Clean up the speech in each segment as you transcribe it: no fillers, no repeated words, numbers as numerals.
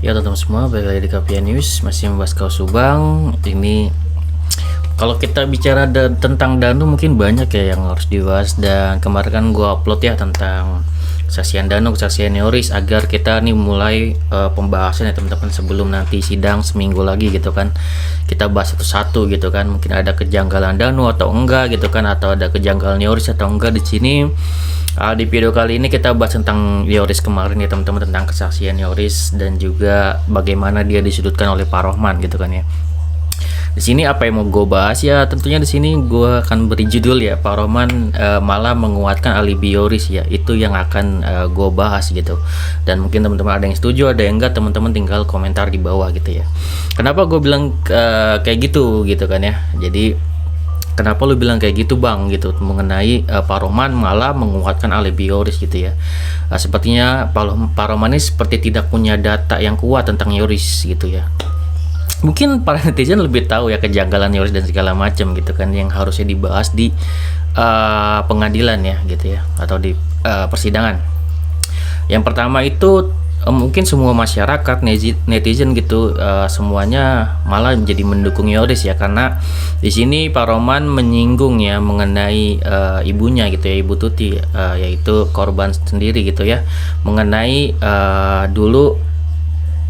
Ya teman-teman semua, balik lagi di Kapia News, masih membahas kaos Subang. Ini kalau kita bicara tentang Danu mungkin banyak ya yang harus dibahas, dan kemarin kan gua upload ya tentang kesaksian Danu, kesaksian Yoris, agar kita nih mulai pembahasan ya teman-teman, sebelum nanti sidang seminggu lagi gitu kan. Kita bahas satu-satu gitu kan, mungkin ada kejanggalan Danu atau enggak gitu kan, atau ada kejanggalan Yoris atau enggak di sini. Di video kali ini kita bahas tentang Yoris kemarin ya teman-teman, tentang kesaksian Yoris dan juga bagaimana dia disudutkan oleh Pak Rohman gitu kan ya. Di sini apa yang mau gue bahas ya, tentunya di sini gue akan beri judul ya, Pak Rohman malah menguatkan alibi Yoris ya, itu yang akan gue bahas gitu. Dan mungkin teman-teman ada yang setuju, ada yang enggak, teman-teman tinggal komentar di bawah gitu ya. Kenapa gue bilang kayak gitu kan ya. Jadi kenapa lu bilang kayak gitu bang gitu mengenai Pak Rohman malah menguatkan alibi Yoris gitu ya. Sepertinya Pak Rohman ini seperti tidak punya data yang kuat tentang Yoris gitu ya. Mungkin para netizen lebih tahu ya kejanggalan Yoris dan segala macam gitu kan, yang harusnya dibahas di pengadilan ya gitu ya, atau di persidangan. Yang pertama itu mungkin semua masyarakat netizen gitu semuanya malah menjadi mendukung Yoris ya, karena di sini Pak Rohman menyinggung ya mengenai ibunya gitu ya, Ibu Tuti, yaitu korban sendiri gitu ya, mengenai dulu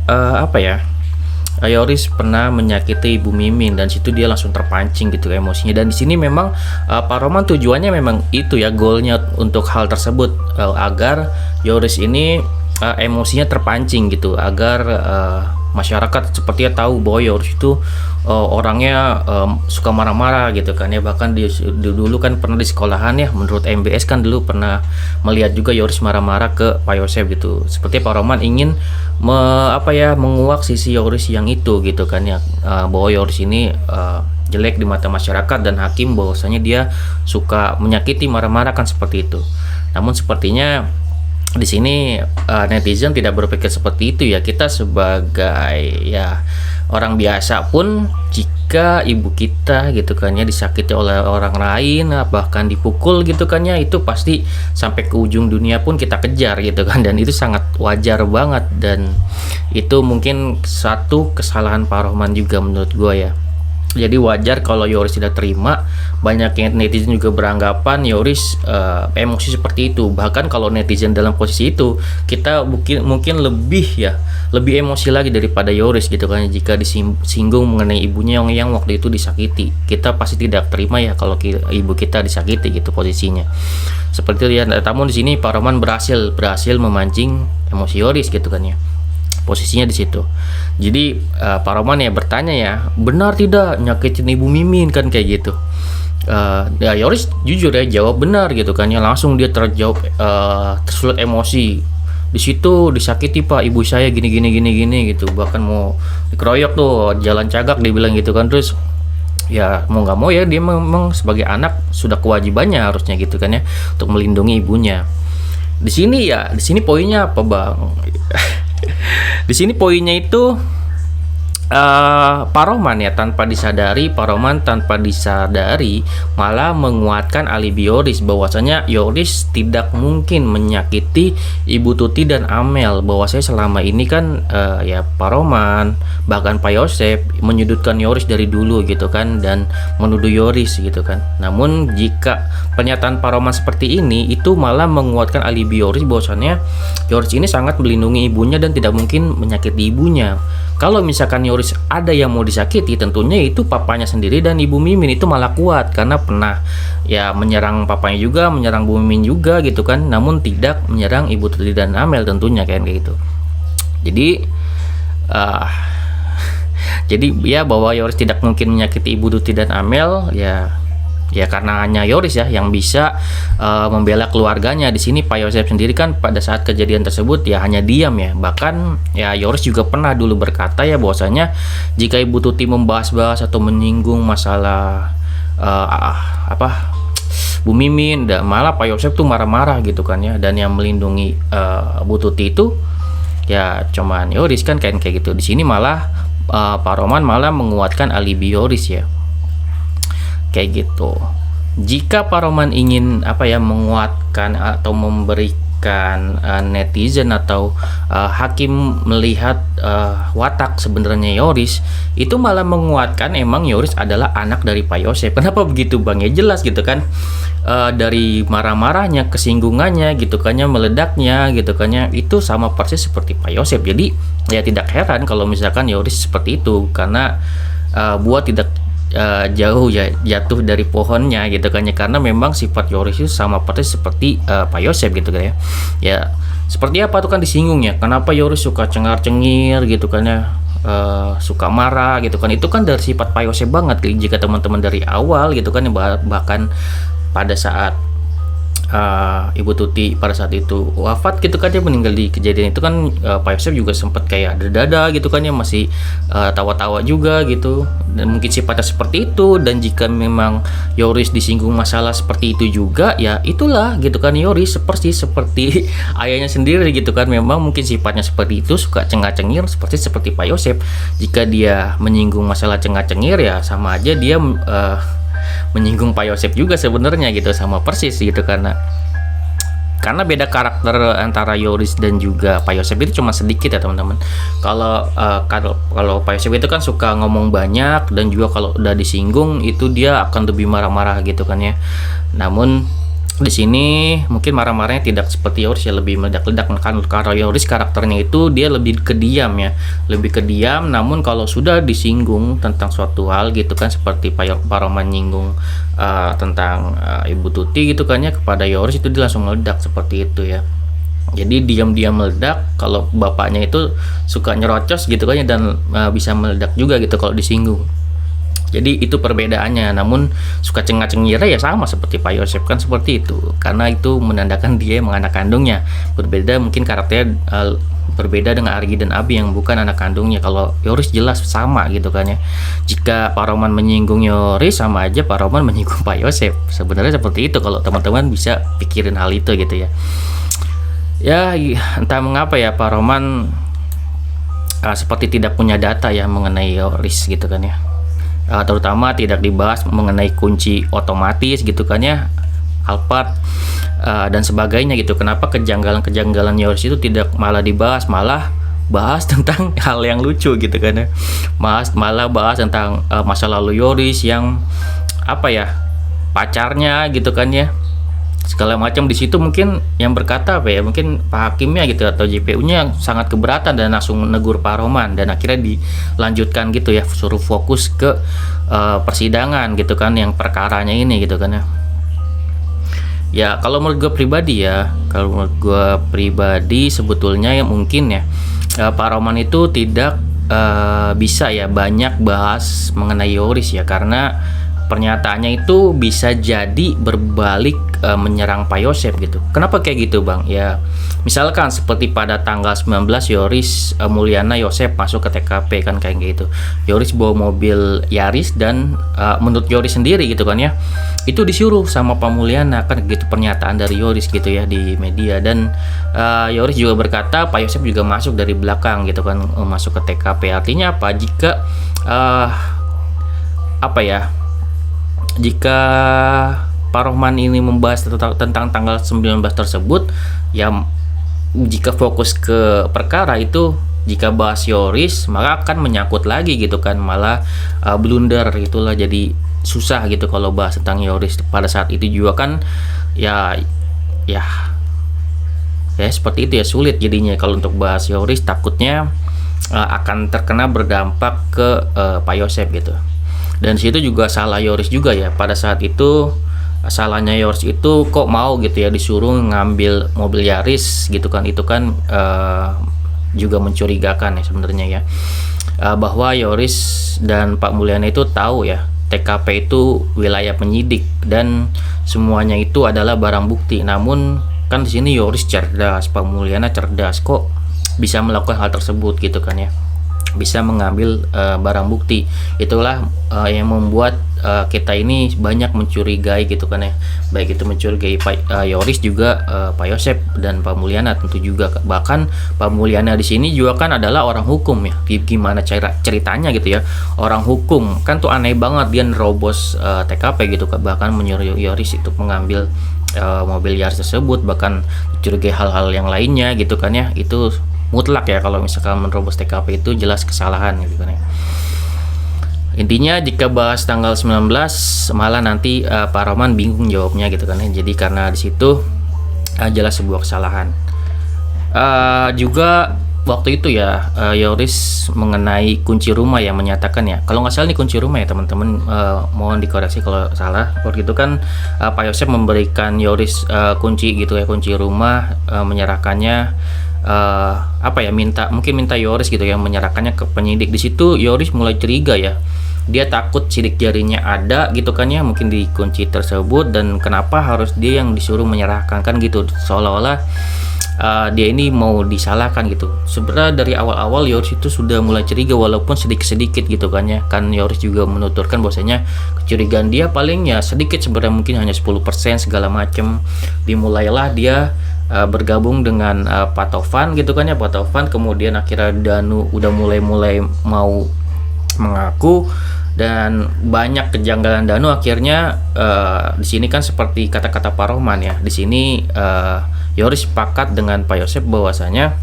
apa ya, Yoris pernah menyakiti Ibu Mimin, dan situ dia langsung terpancing gitu emosinya. Dan di sini memang Pak Rohman tujuannya memang itu ya, goalnya untuk hal tersebut, agar Yoris ini emosinya terpancing gitu, agar masyarakat sepertinya tahu bahwa Yoris itu orangnya suka marah-marah gitu kan ya. Bahkan dulu kan pernah di sekolahan ya, menurut MBS kan dulu pernah melihat juga Yoris marah-marah ke Pak Yosef gitu. Seperti Pak Rohman ingin menguak sisi Yoris yang itu gitu kan ya, bahwa Yoris ini jelek di mata masyarakat dan hakim, bahwasanya dia suka menyakiti, marah-marah kan seperti itu. Namun sepertinya di sini netizen tidak berpikir seperti itu ya. Kita sebagai ya orang biasa pun, jika ibu kita gitu kan ya disakiti oleh orang lain, bahkan dipukul gitu kan ya, itu pasti sampai ke ujung dunia pun kita kejar gitu kan, dan itu sangat wajar banget. Dan itu mungkin satu kesalahan Pak Rohman juga menurut gue ya. Jadi wajar kalau Yoris tidak terima. Banyak yang netizen juga beranggapan Yoris emosi seperti itu. Bahkan kalau netizen dalam posisi itu, kita mungkin lebih emosi lagi daripada Yoris gitu kan. Jika disinggung mengenai ibunya yang waktu itu disakiti, kita pasti tidak terima ya kalau ibu kita disakiti gitu posisinya. Seperti itu ya. Namun di sini Pak Rohman berhasil memancing emosi Yoris gitu kan ya, posisinya di situ. Jadi Pak Rohman ya bertanya ya, benar tidak nyakitin Ibu Mimin kan kayak gitu. Ya Yoris jujur ya jawab benar gitu kan ya, langsung dia tersulut emosi. Di situ disakiti Pak, ibu saya gini gitu, bahkan mau dikeroyok tuh, jalan cagak dia bilang gitu kan. Terus ya mau nggak mau ya, dia memang sebagai anak sudah kewajibannya harusnya gitu kan ya, untuk melindungi ibunya. Di sini poinnya apa bang? Di sini poinnya itu Pak Rohman ya tanpa disadari malah menguatkan alibi Yoris, bahwasanya Yoris tidak mungkin menyakiti Ibu Tuti dan Amel. Bahwasanya selama ini kan ya Pak Rohman, bahkan Pak Yosef menyudutkan Yoris dari dulu gitu kan, dan menuduh Yoris gitu kan. Namun jika pernyataan Pak Rohman seperti ini, itu malah menguatkan alibi Yoris, bahwasanya Yoris ini sangat melindungi ibunya dan tidak mungkin menyakiti ibunya. Kalau misalkan Yoris ada yang mau disakiti, tentunya itu papanya sendiri dan Ibu Mimin. Itu malah kuat karena pernah ya menyerang papanya juga, menyerang Bu Mimin juga gitu kan, namun tidak menyerang Ibu Tuti dan Amel tentunya kayak gitu. Jadi ya bahwa Yoris tidak mungkin menyakiti Ibu Tuti dan Amel ya karena hanya Yoris ya yang bisa membela keluarganya. Di sini Pak Yosef sendiri kan pada saat kejadian tersebut ya hanya diam ya. Bahkan ya Yoris juga pernah dulu berkata ya, bahwasanya jika Ibu Tuti membahas-bahas atau menyinggung masalah Bu Mimin, malah Pak Yosef tuh marah-marah gitu kan ya. Dan yang melindungi Bu Tuti itu ya cuman Yoris kan kayak gitu. Di sini malah Pak Rohman malah menguatkan alibi Yoris ya, kayak gitu. Jika Pak Rohman ingin menguatkan atau memberikan kebanyakan netizen atau hakim melihat watak sebenarnya Yoris itu malah menguatkan emang Yoris adalah anak dari Pak Yosef. Kenapa begitu Bang? Ya jelas gitu kan, dari marah-marahnya, kesinggungannya gitu kan ya, meledaknya gitu kan ya, itu sama persis seperti Pak Yosef. Jadi ya tidak heran kalau misalkan Yoris seperti itu, karena buah tidak jauh ya jatuh dari pohonnya gitu kan ya, karena memang sifat Yoris itu sama persis seperti Pak Yosef gitu kan ya. Ya seperti apa tuh kan disinggung ya, kenapa Yoris suka cengar-cengir gitu kan ya, suka marah gitu kan, itu kan dari sifat Pak Yosef banget jika teman-teman dari awal gitu kan, bahkan pada saat Ibu Tuti pada saat itu wafat gitu kan, dia meninggal di kejadian itu kan, Pak Yosef juga sempat kayak dada gitu kan ya, masih tawa-tawa juga gitu, dan mungkin sifatnya seperti itu. Dan jika memang Yoris disinggung masalah seperti itu juga, ya itulah gitu kan, Yoris seperti ayahnya sendiri gitu kan, memang mungkin sifatnya seperti itu, suka cengah-cengir seperti Pak Yosef. Jika dia menyinggung masalah cengah-cengir, ya sama aja dia menyinggung Pak Yosef juga sebenarnya gitu, sama persis gitu, karena beda karakter antara Yoris dan juga Pak Yosef itu cuma sedikit ya teman-teman. Kalau Pak Yosef itu kan suka ngomong banyak, dan juga kalau udah disinggung itu dia akan lebih marah-marah gitu kan ya. Namun di sini mungkin marah-marahnya tidak seperti Yoris ya, lebih meledak-ledak kan. Kalau Yoris karakternya itu dia lebih kediam ya, lebih kediam. Namun kalau sudah disinggung tentang suatu hal gitu kan, seperti Pak Roman nyinggung tentang Ibu Tuti gitu kan ya kepada Yoris, itu dia langsung meledak seperti itu ya. Jadi diam-diam meledak. Kalau bapaknya itu suka nyerocos gitu kan ya, dan bisa meledak juga gitu kalau disinggung. Jadi itu perbedaannya. Namun suka cengah-cengir ya sama seperti Pak Yosef kan, seperti itu, karena itu menandakan dia emang anak kandungnya. Berbeda mungkin karakternya, berbeda dengan Argi dan Abi yang bukan anak kandungnya. Kalau Yoris jelas sama gitu kan ya. Jika Pak Roman menyinggung Yoris, sama aja Pak Roman menyinggung Pak Yosef. Sebenarnya seperti itu kalau teman-teman bisa pikirin hal itu gitu ya. Ya entah mengapa ya Pak Roman seperti tidak punya data ya mengenai Yoris gitu kan ya. Terutama tidak dibahas mengenai kunci otomatis gitu kan ya, Alphard dan sebagainya gitu. Kenapa kejanggalan Yoris itu tidak malah dibahas, malah bahas tentang hal yang lucu gitu kan ya, malah bahas tentang masa lalu Yoris yang apa ya, pacarnya gitu kan ya, segala macam di situ. Mungkin yang berkata apa ya, mungkin Pak Hakimnya gitu atau JPU-nya sangat keberatan dan langsung menegur Pak Roman, dan akhirnya dilanjutkan gitu ya, suruh fokus ke persidangan gitu kan, yang perkaranya ini gitu kan ya. Ya kalau menurut gue pribadi, sebetulnya yang mungkin ya Pak Roman itu tidak bisa ya banyak bahas mengenai Yoris ya, karena pernyataannya itu bisa jadi berbalik menyerang Pak Yosef gitu. Kenapa kayak gitu Bang? Ya misalkan seperti pada tanggal 19 Yoris, Mulyana, Yosef masuk ke TKP kan kayak gitu. Yoris bawa mobil Yaris, dan menurut Yoris sendiri gitu kan ya, itu disuruh sama Pak Mulyana kan gitu, pernyataan dari Yoris gitu ya di media. Dan Yoris juga berkata Pak Yosef juga masuk dari belakang gitu kan, masuk ke TKP. Artinya apa? Jika jika Pak Rohman ini membahas tentang tanggal 19 tersebut, ya jika fokus ke perkara itu, jika bahas Yoris maka akan menyangkut lagi gitu kan, malah blunder itulah, jadi susah gitu kalau bahas tentang Yoris pada saat itu juga kan ya seperti itu ya, sulit jadinya kalau untuk bahas Yoris, takutnya akan terkena berdampak ke Pak Yosef gitu. Dan situ juga salah Yoris juga ya, pada saat itu salahnya Yoris itu kok mau gitu ya disuruh ngambil mobil Yaris gitu kan, itu kan juga mencurigakan ya sebenarnya ya, bahwa Yoris dan Pak Mulyana itu tahu ya TKP itu wilayah penyidik dan semuanya itu adalah barang bukti. Namun kan di sini Yoris cerdas, Pak Mulyana cerdas, kok bisa melakukan hal tersebut gitu kan ya, bisa mengambil barang bukti. Itulah yang membuat kita ini banyak mencurigai gitu kan ya, baik itu mencurigai Pak Yoris juga Pak Yosef dan Pak Mulyana tentu juga. Bahkan Pak Mulyana di sini juga kan adalah orang hukum ya, gimana ceritanya gitu ya, orang hukum kan tuh aneh banget dia nerobos TKP gitu kan, bahkan menyuruh Yoris itu mengambil mobil Yaris tersebut, bahkan dicurigai hal-hal yang lainnya gitu kan ya, itu mutlak ya kalau misalkan menerobos TKP itu jelas kesalahan gitu kan ya. Intinya jika bahas tanggal 19 malah nanti Pak Roman bingung jawabnya gitu kan ya. Jadi karena di situ jelas sebuah kesalahan. Juga waktu itu ya Yoris mengenai kunci rumah yang menyatakan ya, kalau nggak salah ini kunci rumah ya teman-teman, mohon dikoreksi kalau salah. Waktu itu kan Pak Yosep memberikan Yoris kunci gitu ya, kunci rumah, menyerahkannya minta Yoris gitu ya, menyerahkannya ke penyidik. Di situ Yoris mulai curiga ya, dia takut sidik jarinya ada gitu kan ya, mungkin di kunci tersebut, dan kenapa harus dia yang disuruh menyerahkan kan gitu, seolah-olah dia ini mau disalahkan gitu. Sebenarnya dari awal-awal Yoris itu sudah mulai curiga walaupun sedikit-sedikit gitu kan ya. Kan Yoris juga menuturkan bahwasanya kecurigaan dia paling ya sedikit, sebenarnya mungkin hanya 10% segala macam. Dimulailah dia bergabung dengan Pak Tovan gitu kan ya, Pak Tovan, kemudian akhirnya Danu udah mulai mau mengaku, dan banyak kejanggalan Danu. Akhirnya di sini kan seperti kata-kata Pak Rohman ya, di sini Yoris sepakat dengan Pak Yosep bahwasanya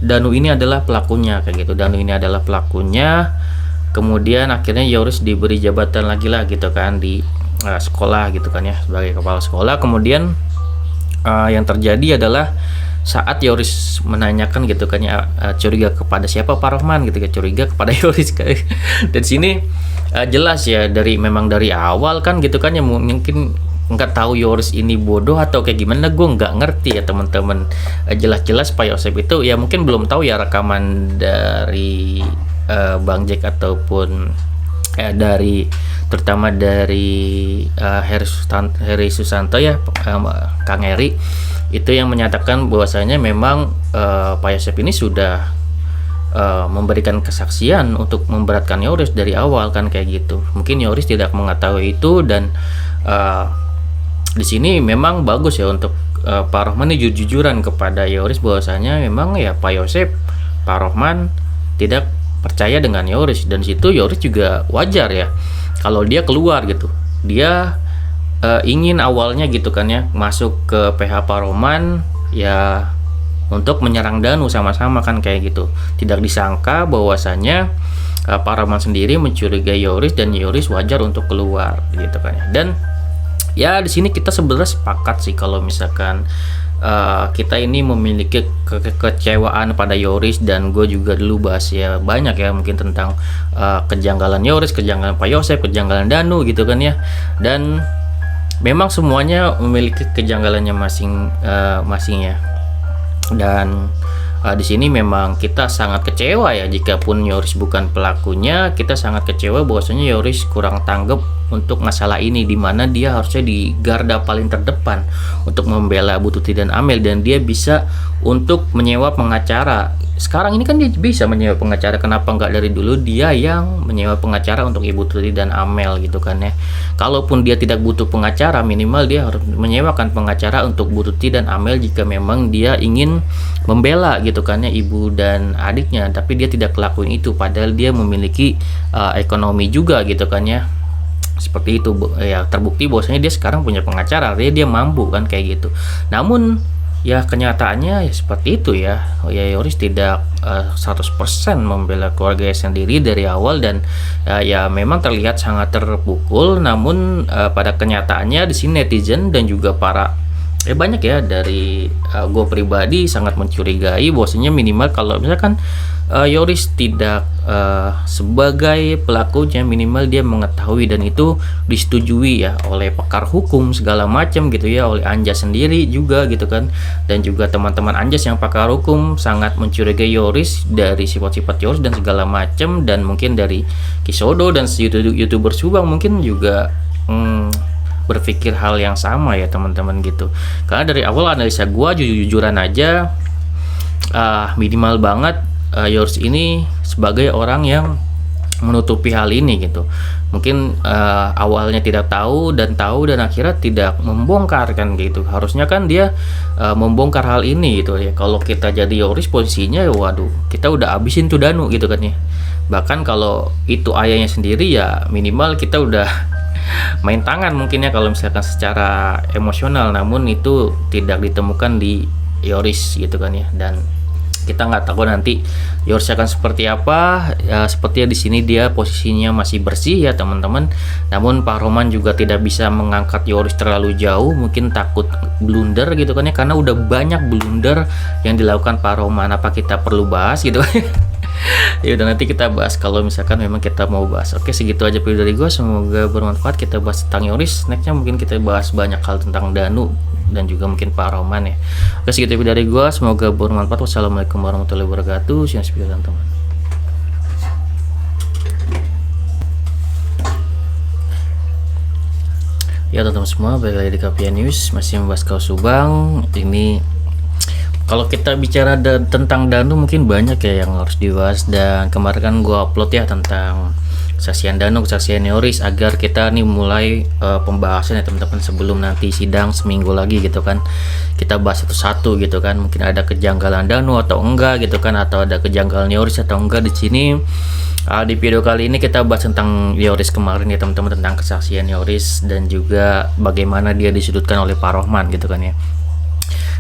Danu ini adalah pelakunya kayak gitu, Danu ini adalah pelakunya. Kemudian akhirnya Yoris diberi jabatan lagi lah gitu kan di sekolah gitu kan ya, sebagai kepala sekolah. Kemudian yang terjadi adalah saat Yoris menanyakan gitu kan ya, curiga kepada siapa Pak Rohman gitu ya, curiga kepada Yoris kayak. Dan sini jelas ya, memang dari awal kan gitu kan ya, mungkin nggak tahu Yoris ini bodoh atau kayak gimana, gue nggak ngerti ya teman-teman. Jelas-jelas Pak Yosep itu ya mungkin belum tahu ya rekaman dari Bang Jack ataupun terutama dari Heri Susanto ya, Kang Heri itu yang menyatakan bahwasanya memang Pak Yosep ini sudah memberikan kesaksian untuk memberatkan Yoris dari awal kan kayak gitu. Mungkin Yoris tidak mengetahui itu, dan di sini memang bagus ya untuk Pak Rohman ini jujur-jujuran kepada Yoris bahwasanya memang ya Pak Yosep, Pak Rohman tidak percaya dengan Yoris, dan situ Yoris juga wajar ya kalau dia keluar gitu. Dia ingin awalnya gitu kan ya masuk ke PH Pak Rohman ya untuk menyerang Danu sama-sama kan kayak gitu. Tidak disangka bahwasanya Pak Rohman sendiri mencurigai Yoris, dan Yoris wajar untuk keluar gitu kan ya. Dan ya di sini kita sebenarnya sepakat sih kalau misalkan kita ini memiliki kekecewaan pada Yoris, dan gue juga dulu bahas ya banyak ya mungkin tentang kejanggalan Yoris, kejanggalan Pak Yosep, kejanggalan Danu gitu kan ya. Dan memang semuanya memiliki kejanggalannya masing-masing ya. Dan di sini memang kita sangat kecewa ya, jikapun Yoris bukan pelakunya, kita sangat kecewa bahwasanya Yoris kurang tanggap untuk masalah ini, dimana dia harusnya di garda paling terdepan untuk membela Bu Tuti dan Amel, dan dia bisa untuk menyewa pengacara. Sekarang ini kan dia bisa menyewa pengacara, kenapa nggak dari dulu dia yang menyewa pengacara untuk Ibu Tuti dan Amel gitu kan ya. Kalaupun dia tidak butuh pengacara, minimal dia harus menyewakan pengacara untuk Bu Tuti dan Amel jika memang dia ingin membela gitu kan ya ibu dan adiknya. Tapi dia tidak lakuin itu, padahal dia memiliki ekonomi juga gitu kan ya. Seperti itu ya, terbukti bahwasanya dia sekarang punya pengacara, dia mampu kan kayak gitu. Namun ya kenyataannya ya seperti itu ya. Yoris tidak 100% membela keluarganya sendiri dari awal, dan ya memang terlihat sangat terpukul. Namun pada kenyataannya di sini netizen dan juga para banyak ya dari gue pribadi sangat mencurigai bahwasanya minimal kalau misalkan Yoris tidak sebagai pelakunya, minimal dia mengetahui dan itu disetujui ya oleh pakar hukum segala macam gitu ya, oleh Anjas sendiri juga gitu kan. Dan juga teman-teman Anjas yang pakar hukum sangat mencurigai Yoris dari sifat-sifat Yoris dan segala macam. Dan mungkin dari Kisodo dan YouTuber Subang mungkin juga berpikir hal yang sama ya teman-teman gitu. Karena dari awal analisa gua jujur-jujuran aja, minimal banget Yoris ini sebagai orang yang menutupi hal ini gitu. Mungkin awalnya tidak tahu dan akhirnya tidak membongkar kan gitu. Harusnya kan dia membongkar hal ini gitu ya. Kalau kita jadi Yoris posisinya, waduh, kita udah abisin tuh Danu gitu kan ya. Bahkan kalau itu ayahnya sendiri ya minimal kita udah main tangan mungkin ya kalau misalkan secara emosional, namun itu tidak ditemukan di Yoris gitu kan ya. Dan kita nggak tahu nanti Yoris akan seperti apa ya. Sepertinya di sini dia posisinya masih bersih ya teman-teman, namun Pak Roman juga tidak bisa mengangkat Yoris terlalu jauh, mungkin takut blunder gitu kan ya, karena udah banyak blunder yang dilakukan Pak Roman. Apa kita perlu bahas gitu kan? Ya udah, nanti kita bahas kalau misalkan memang kita mau bahas. Oke, segitu aja video dari gue, semoga bermanfaat. Kita bahas tentang Yoris, nextnya mungkin kita bahas banyak hal tentang Danu dan juga mungkin Pak Roman ya. Oke, segitu video dari gue, semoga bermanfaat. Wassalamualaikum warahmatullahi wabarakatuh. See you next video teman-teman. Ya teman-teman semua, balik lagi di Kapia News, masih membahas Kaus Subang. Ini kalau kita bicara tentang Danu mungkin banyak ya yang harus dibahas, dan kemarin kan gue upload ya tentang kesaksian Danu, kesaksian Yoris, agar kita nih mulai pembahasan ya teman-teman, sebelum nanti sidang seminggu lagi gitu kan. Kita bahas satu-satu gitu kan, mungkin ada kejanggalan Danu atau enggak gitu kan, atau ada kejanggalan Yoris atau enggak di sini. Di video kali ini kita bahas tentang Yoris kemarin ya teman-teman, tentang kesaksian Yoris dan juga bagaimana dia disudutkan oleh Pak Rohman gitu kan ya.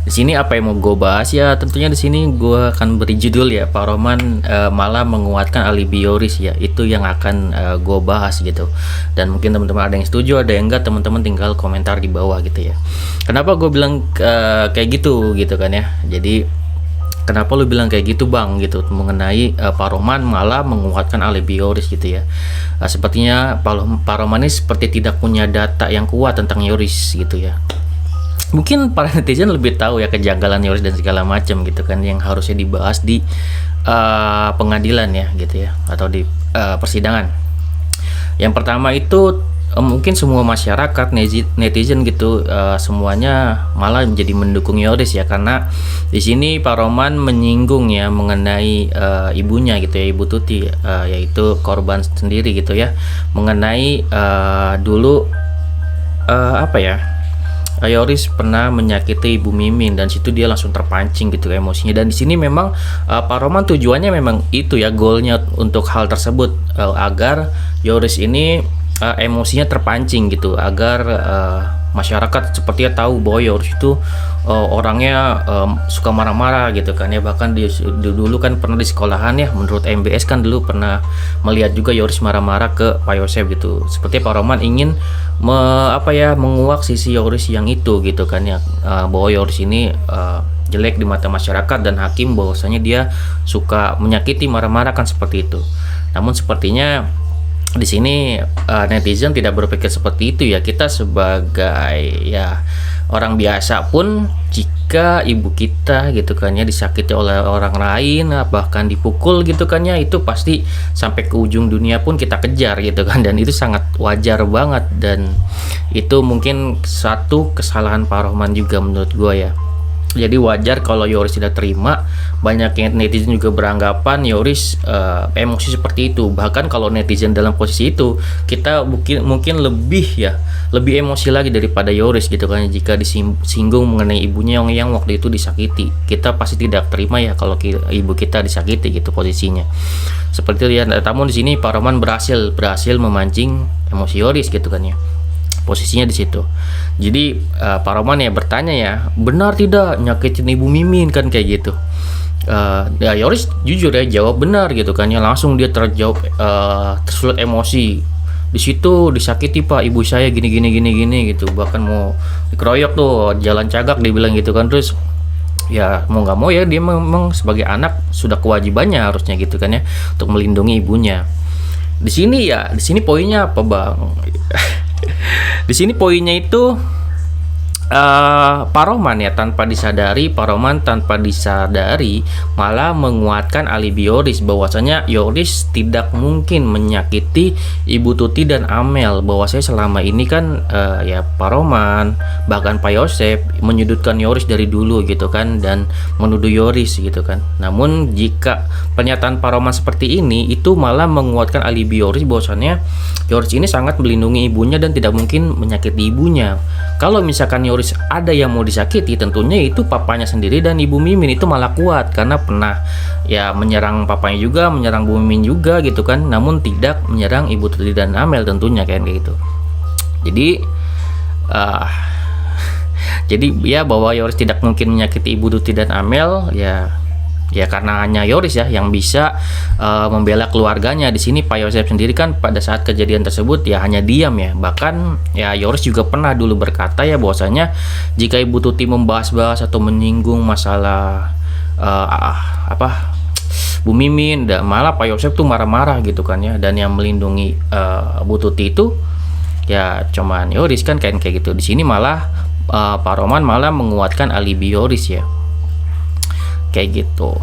Di sini apa yang mau gue bahas ya, tentunya di sini gue akan beri judul ya, Pak Roman malah menguatkan alibi Yoris ya, itu yang akan gue bahas gitu. Dan mungkin teman-teman ada yang setuju, ada yang enggak, teman-teman tinggal komentar di bawah gitu ya. Kenapa gue bilang kayak gitu kan ya. Jadi kenapa lu bilang kayak gitu bang gitu, mengenai Pak Roman malah menguatkan alibi Yoris gitu ya. Sepertinya Pak Roman ini seperti tidak punya data yang kuat tentang Yoris gitu ya. Mungkin para netizen lebih tahu ya kejanggalan Yoris dan segala macam gitu kan, yang harusnya dibahas di pengadilan ya gitu ya, atau di persidangan. Yang pertama itu mungkin semua masyarakat netizen gitu semuanya malah menjadi mendukung Yoris ya, karena di sini Pak Roman menyinggung ya mengenai ibunya gitu ya, Ibu Tuti, yaitu korban sendiri gitu ya, mengenai dulu apa ya, Yoris pernah menyakiti Ibu Mimin, dan situ dia langsung terpancing gitu emosinya. Dan di sini memang Pak Roman tujuannya memang itu ya, goalnya untuk hal tersebut, agar Yoris ini emosinya terpancing gitu, agar masyarakat sepertinya tahu bahwa Yoris itu orangnya suka marah-marah gitu kan ya. Bahkan dulu kan pernah di sekolahan ya, menurut MBS kan dulu pernah melihat juga Yoris marah-marah ke Pak Yosef gitu. Seperti Pak Roman ingin menguak sisi Yoris yang itu gitu kan ya, bahwa Yoris ini jelek di mata masyarakat dan hakim, bahwasanya dia suka menyakiti, marah-marah kan seperti itu. Namun sepertinya di sini netizen tidak berpikir seperti itu ya. Kita sebagai ya orang biasa pun, jika ibu kita gitu kan ya disakiti oleh orang lain, bahkan dipukul gitu kan ya, itu pasti sampai ke ujung dunia pun kita kejar gitu kan, dan itu sangat wajar banget. Dan itu mungkin satu kesalahan Pak Roman juga menurut gue ya. Jadi wajar kalau Yoris tidak terima. Banyak yang netizen juga beranggapan Yoris emosi seperti itu. Bahkan kalau netizen dalam posisi itu, kita mungkin lebih emosi lagi daripada Yoris gitu kan. Jika disinggung mengenai ibunya yang waktu itu disakiti, kita pasti tidak terima ya kalau ibu kita disakiti gitu posisinya. Seperti itu ya. Namun di sini Pak Roman berhasil memancing emosi Yoris gitu kan ya, posisinya di situ. Jadi Pak Roman ya bertanya ya, benar tidak nyakitin Ibu Mimin kan kayak gitu. Ya Yoris jujur ya jawab benar gitu kan ya, langsung dia tersulut emosi. Di situ disakiti Pak, ibu saya gini gitu, bahkan mau dikeroyok tuh, jalan cagak dibilang gitu kan. Terus ya mau nggak mau ya dia memang sebagai anak sudah kewajibannya harusnya gitu kan ya, untuk melindungi ibunya. Di sini poinnya apa bang? Di sini poinnya itu Pak Roman ya tanpa disadari malah menguatkan alibi Yoris, bahwasanya Yoris tidak mungkin menyakiti Ibu Tuti dan Amel. Bahwasanya selama ini kan ya Pak Roman, bahkan Pak Yosef menyudutkan Yoris dari dulu gitu kan, dan menuduh Yoris gitu kan. Namun jika pernyataan Pak Roman seperti ini, itu malah menguatkan alibi Yoris, bahwasanya Yoris ini sangat melindungi ibunya dan tidak mungkin menyakiti ibunya. Kalau misalkan Yoris ada yang mau disakiti, tentunya itu papanya sendiri, dan Ibu Mimin itu malah kuat karena pernah ya menyerang papanya juga, menyerang Bu Mimin juga gitu kan, namun tidak menyerang Ibu Tuti dan Amel tentunya kayak gitu. Jadi uh, jadi ya bahwa Yoris tidak mungkin menyakiti Ibu Tuti dan Amel ya karena hanya Yoris ya yang bisa membela keluarganya. Di sini Pak Yosef sendiri kan pada saat kejadian tersebut ya hanya diam ya. Bahkan ya Yoris juga pernah dulu berkata ya bahwasanya jika Ibu Tuti membahas-bahas atau menyinggung masalah Bu Mimin, malah Pak Yosef tuh marah-marah gitu kan ya. Dan yang melindungi Bu Tuti itu ya cuman Yoris kan kayak gitu. Di sini malah Pak Roman malah menguatkan alibi Yoris ya. Kayak gitu.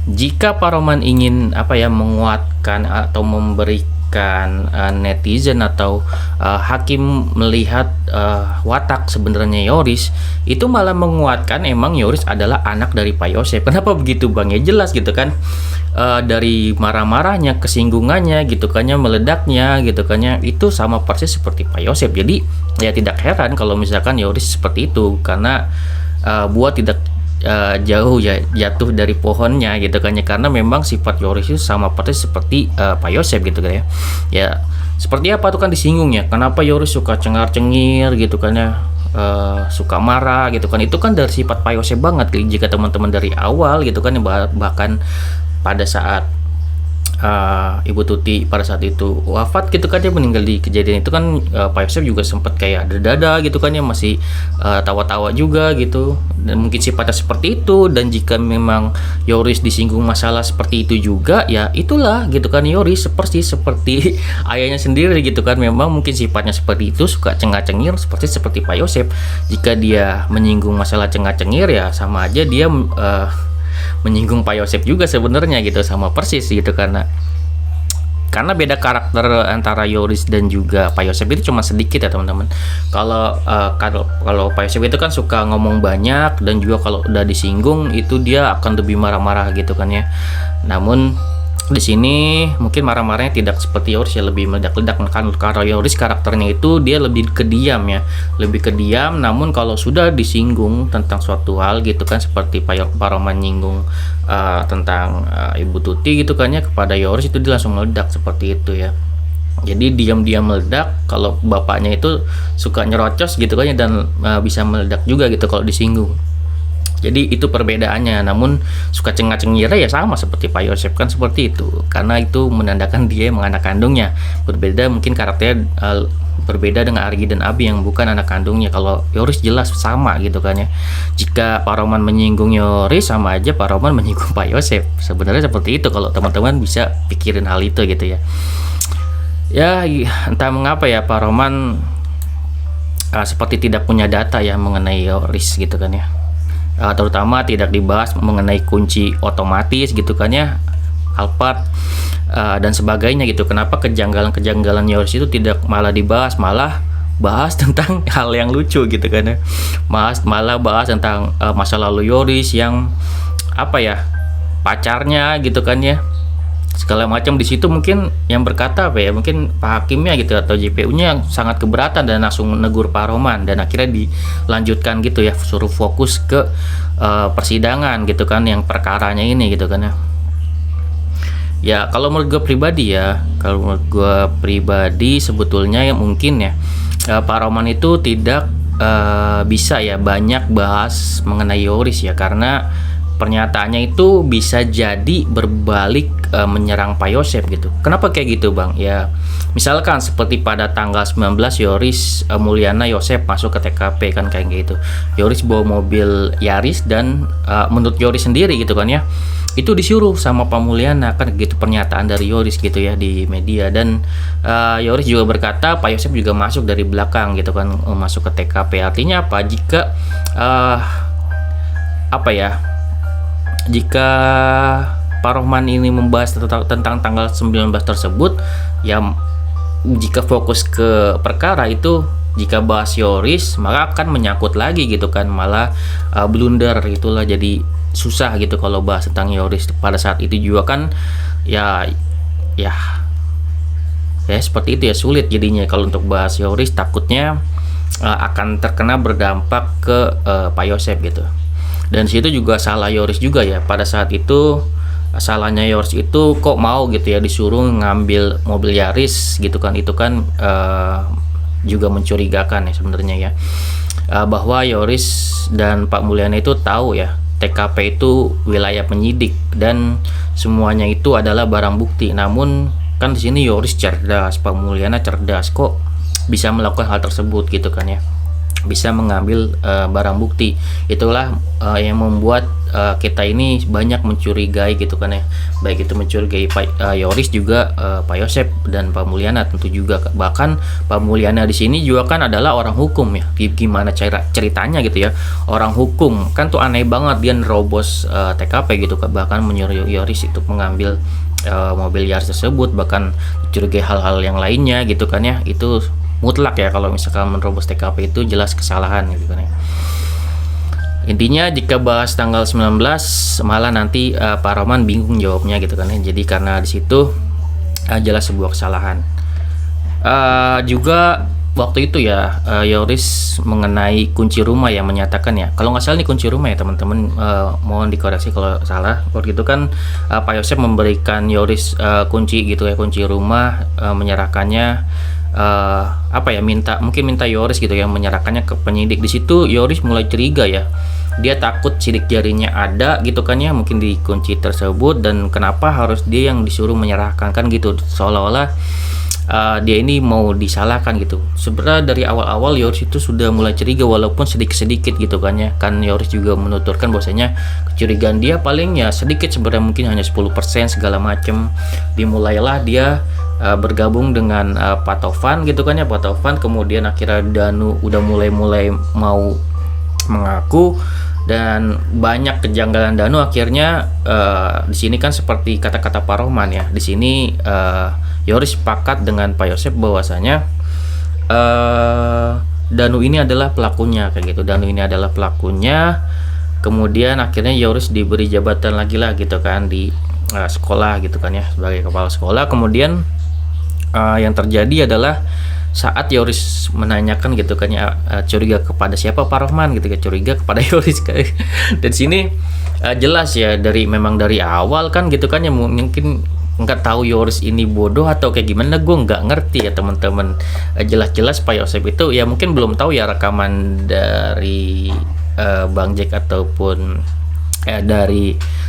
Jika Pak Roman ingin menguatkan atau memberikan netizen atau hakim melihat watak sebenarnya Yoris, itu malah menguatkan emang Yoris adalah anak dari Pak Yosef. Kenapa begitu Bang? Ya jelas gitu kan. Dari marah-marahnya, kesinggungannya gitu kan ya, meledaknya gitu kan ya, itu sama persis seperti Pak Yosef. Jadi ya tidak heran kalau misalkan Yoris seperti itu, karena buah tidak jauh ya jatuh dari pohonnya gitu kan ya, karena memang sifat Yoris itu sama persis seperti Pak Yosef gitu kan ya. Ya seperti apa tuh kan disinggung ya, kenapa Yoris suka cengar-cengir gitu kan ya, suka marah gitu kan, itu kan dari sifat Pak Yosef banget. Jika teman-teman dari awal gitu kan, bahkan pada saat Ibu Tuti pada saat itu wafat gitu kan, dia meninggal di kejadian itu kan, Pak Yosef juga sempat kayak dada gitu kan ya, masih tawa-tawa juga gitu, dan mungkin sifatnya seperti itu. Dan jika memang Yoris disinggung masalah seperti itu juga ya itulah gitu kan, Yoris seperti ayahnya sendiri gitu kan, memang mungkin sifatnya seperti itu, suka cengah-cengir seperti Pak Yosef. Jika dia menyinggung masalah cengah-cengir ya sama aja dia menyinggung Pak Yosef juga sebenarnya gitu, sama persis gitu, karena beda karakter antara Yoris dan juga Pak Yosef itu cuma sedikit ya teman-teman. Kalau Pak Yosef itu kan suka ngomong banyak, dan juga kalau udah disinggung itu dia akan lebih marah-marah gitu kan ya. Namun di sini mungkin marah-marahnya tidak seperti Yoris ya, lebih meledak-ledak kan. Karena Yoris karakternya itu dia lebih kediam ya, lebih kediam. Namun kalau sudah disinggung tentang suatu hal gitu kan, seperti Pak Roman nyinggung tentang Ibu Tuti gitu kan ya kepada Yoris, itu dia langsung meledak seperti itu ya. Jadi diam-diam meledak. Kalau bapaknya itu suka nyerocos gitu kan ya, dan bisa meledak juga gitu kalau disinggung. Jadi itu perbedaannya. Namun suka cengah-cengir ya sama seperti Pak Yosef kan seperti itu, karena itu menandakan dia emang anak kandungnya. Berbeda mungkin karakternya, berbeda dengan Argi dan Abi yang bukan anak kandungnya. Kalau Yoris jelas sama gitu kan ya. Jika Pak Roman menyinggung Yoris, sama aja Pak Roman menyinggung Pak Yosef. Sebenarnya seperti itu kalau teman-teman bisa pikirin hal itu gitu ya. Ya entah mengapa ya Pak Roman seperti tidak punya data ya mengenai Yoris gitu kan ya. Terutama tidak dibahas mengenai kunci otomatis gitu kan ya, Alphard dan sebagainya gitu. Kenapa kejanggalan Yoris itu tidak malah dibahas, malah bahas tentang hal yang lucu gitu kan ya, malah bahas tentang masa lalu Yoris yang pacarnya gitu kan ya, segala macam. Di situ mungkin yang berkata mungkin Pak Hakimnya gitu atau JPU-nya sangat keberatan dan langsung negur Pak Roman, dan akhirnya dilanjutkan gitu ya, suruh fokus ke persidangan gitu kan, yang perkaranya ini gitu kan ya. Ya kalau menurut gue pribadi sebetulnya yang mungkin ya Pak Roman itu tidak bisa ya banyak bahas mengenai Yoris ya, karena pernyataannya itu bisa jadi berbalik menyerang Pak Yosef gitu. Kenapa kayak gitu Bang? Ya misalkan seperti pada tanggal 19 Yoris, Mulyana, Yosef masuk ke TKP kan kayak gitu. Yoris bawa mobil Yaris, dan menurut Yoris sendiri gitu kan ya, itu disuruh sama Pak Mulyana kan gitu, pernyataan dari Yoris gitu ya di media. Dan Yoris juga berkata Pak Yosef juga masuk dari belakang gitu kan, masuk ke TKP. Artinya apa? Jika Pak Roman ini membahas tentang tanggal 19 tersebut ya, jika fokus ke perkara itu, jika bahas Yoris maka akan menyangkut lagi gitu kan, malah blunder itulah, jadi susah gitu kalau bahas tentang Yoris pada saat itu juga kan ya seperti itu ya, sulit jadinya kalau untuk bahas Yoris, takutnya akan terkena berdampak ke Pak Yosef gitu. Dan situ juga salah Yoris juga ya, pada saat itu salahnya Yoris itu kok mau gitu ya disuruh ngambil mobil Yaris gitu kan. Itu kan juga mencurigakan ya sebenarnya ya, bahwa Yoris dan Pak Mulyana itu tahu ya TKP itu wilayah penyidik dan semuanya itu adalah barang bukti. Namun kan di sini Yoris cerdas, Pak Mulyana cerdas, kok bisa melakukan hal tersebut gitu kan ya, bisa mengambil barang bukti. Itulah yang membuat kita ini banyak mencurigai gitu kan ya, baik itu mencurigai Pak Yoris juga, Pak Yosep dan Pak Mulyana tentu juga. Bahkan Pak Mulyana di sini juga kan adalah orang hukum ya, gimana ceritanya gitu ya, orang hukum kan tuh aneh banget dia nerobos TKP gitu kan, bahkan menyuruh Yoris itu mengambil mobil Yaris tersebut, bahkan mencurigai hal-hal yang lainnya gitu kan ya. Itu mutlak ya, kalau misalkan menerobos TKP itu jelas kesalahan gitu kan ya. Intinya jika bahas tanggal 19 malah nanti Pak Roman bingung jawabnya gitu kan ya. Jadi karena di situ jelas sebuah kesalahan. Juga waktu itu ya Yoris mengenai kunci rumah yang menyatakan ya, kalau nggak salah ini kunci rumah ya teman-teman, mohon dikoreksi kalau salah. Waktu itu kan Pak Yosep memberikan Yoris kunci gitu ya, kunci rumah, menyerahkannya minta Yoris gitu ya, menyerahkannya ke penyidik. Di situ Yoris mulai curiga ya, dia takut sidik jarinya ada gitu kan ya, mungkin di kunci tersebut, dan kenapa harus dia yang disuruh menyerahkan kan gitu, seolah-olah dia ini mau disalahkan gitu. Sebenarnya dari awal-awal Yoris itu sudah mulai curiga, walaupun sedikit-sedikit gitu kan ya. Kan Yoris juga menuturkan bahwasanya kecurigaan dia paling ya sedikit, sebenarnya mungkin hanya 10% segala macam. Dimulailah dia bergabung dengan Pak Taufan gitu kan ya, Pak Taufan. Kemudian akhirnya Danu udah mulai mau mengaku, dan banyak kejanggalan Danu. Akhirnya di sini kan seperti kata-kata Pak Rohman ya, di sini Yoris sepakat dengan Pak Yosep bahwasanya Danu ini adalah pelakunya kayak gitu, Danu ini adalah pelakunya. Kemudian akhirnya Yoris diberi jabatan lagi lah gitu kan di sekolah gitu kan ya, sebagai kepala sekolah. Kemudian yang terjadi adalah saat Yoris menanyakan gitu kan ya, curiga kepada siapa, Pak Rohman gitu kan, curiga kepada Yoris kan. Dan sini jelas ya, memang dari awal kan gitu kan ya, mungkin nggak tahu Yoris ini bodoh atau kayak gimana, gue nggak ngerti ya teman-teman. Jelas-jelas Pak Yosep itu ya mungkin belum tahu ya rekaman dari Bang Jack ataupun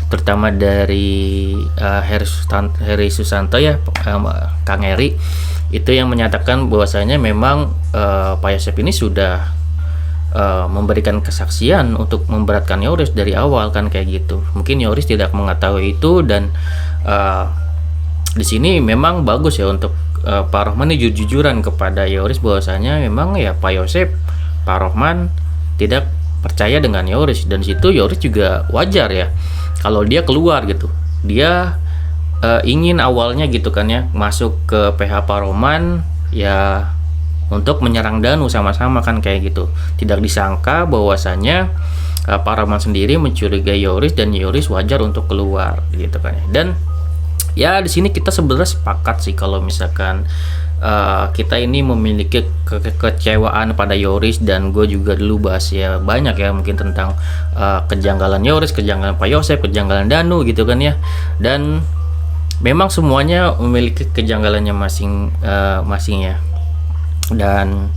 terutama dari Heri Susanto ya, Kang Heri itu yang menyatakan bahwasanya memang Pak Yosep ini sudah memberikan kesaksian untuk memberatkan Yoris dari awal kan kayak gitu. Mungkin Yoris tidak mengetahui itu, dan di sini memang bagus ya untuk Pak Rohman ini jujur-jujuran kepada Yoris bahwasanya memang ya Pak Yosep, Pak Rohman tidak percaya dengan Yoris, dan situ Yoris juga wajar ya kalau dia keluar gitu. Dia ingin awalnya gitu kan ya masuk ke PH Pak Rohman ya untuk menyerang Danu sama-sama kan kayak gitu. Tidak disangka bahwasanya Pak Rohman sendiri mencurigai Yoris, dan Yoris wajar untuk keluar gitu kan ya. Dan ya di sini kita sebenarnya sepakat sih kalau misalkan kita ini memiliki kekecewaan pada Yoris, dan gue juga dulu bahas ya banyak ya mungkin tentang kejanggalan Yoris, kejanggalan Pak Yosep, kejanggalan Danu gitu kan ya. Dan memang semuanya memiliki kejanggalannya masing-masing ya. Dan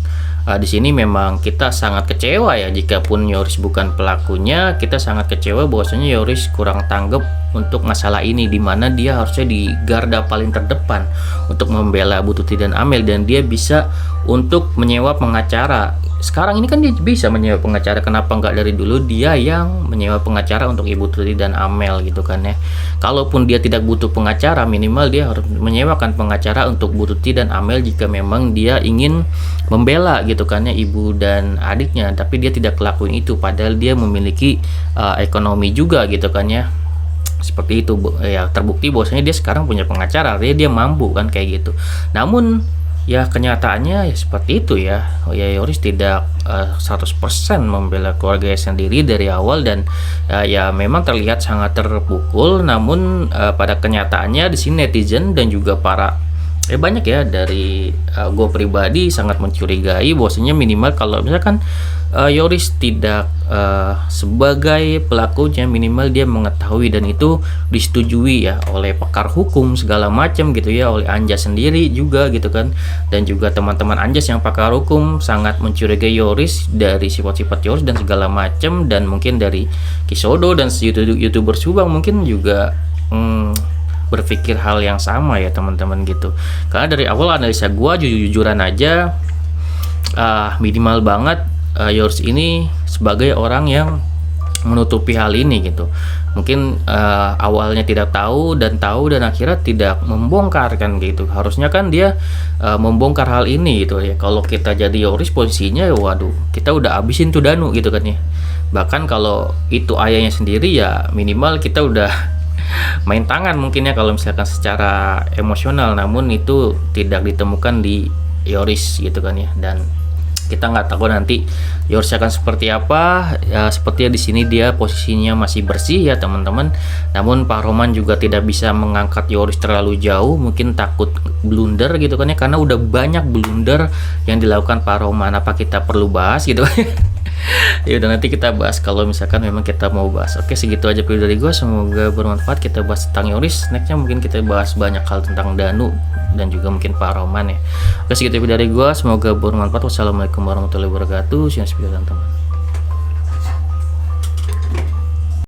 di sini memang kita sangat kecewa ya, jikapun Yoris bukan pelakunya, kita sangat kecewa bahwasanya Yoris kurang tanggap untuk masalah ini, dimana dia harusnya di garda paling terdepan untuk membela Bu Tuti dan Amel, dan dia bisa untuk menyewa pengacara. Sekarang ini kan dia bisa menyewa pengacara, kenapa nggak dari dulu dia yang menyewa pengacara untuk Ibu Tuti dan Amel gitu kan ya. Kalaupun dia tidak butuh pengacara, minimal dia harus menyewakan pengacara untuk Bu Tuti dan Amel jika memang dia ingin membela gitu kan ya ibu dan adiknya. Tapi dia tidak lakuin itu, padahal dia memiliki ekonomi juga gitu kan ya. Seperti itu ya, terbukti bahwasanya dia sekarang punya pengacara, dia mampu kan kayak gitu. Namun ya kenyataannya ya seperti itu ya. Yoris tidak 100% membela keluarganya sendiri dari awal, dan ya memang terlihat sangat terpukul. Namun pada kenyataannya di sini netizen dan juga para banyak ya dari gue pribadi sangat mencurigai bahwasanya minimal kalau misalkan Yoris tidak sebagai pelakunya, minimal dia mengetahui dan itu disetujui ya oleh pakar hukum segala macam gitu ya, oleh Anjas sendiri juga gitu kan, dan juga teman-teman Anjas yang pakar hukum sangat mencurigai Yoris dari sifat-sifat Yoris dan segala macam, dan mungkin dari Kisodo dan youtuber Subang mungkin juga berpikir hal yang sama ya teman-teman gitu. Karena dari awal analisa gue jujur-jujuran aja, minimal banget Yours ini sebagai orang yang menutupi hal ini gitu. Mungkin awalnya tidak tahu dan akhirnya tidak membongkar kan gitu. Harusnya kan dia membongkar hal ini gitu ya. Kalau kita jadi Yoris posisinya, waduh, kita udah abisin tuh Danu gitu kan ya. Bahkan kalau itu ayahnya sendiri ya minimal kita udah main tangan mungkin ya kalau misalkan secara emosional, namun itu tidak ditemukan di Yoris gitu kan ya. Dan kita nggak tahu nanti Yoris akan seperti apa ya. Sepertinya di sini dia posisinya masih bersih ya teman-teman, namun Pak Roman juga tidak bisa mengangkat Yoris terlalu jauh, mungkin takut blunder gitu kan ya, karena udah banyak blunder yang dilakukan Pak Roman. Apa kita perlu bahas gitu ya udah nanti kita bahas kalau misalkan memang kita mau bahas. Oke, segitu aja video dari gue, semoga bermanfaat. Kita bahas tentang Yoris, nextnya mungkin kita bahas banyak hal tentang Danu dan juga mungkin Pak Roman ya. Oke, segitu video dari gue, semoga bermanfaat. Wassalamualaikum warahmatullahi wabarakatuh. See you next video teman-teman.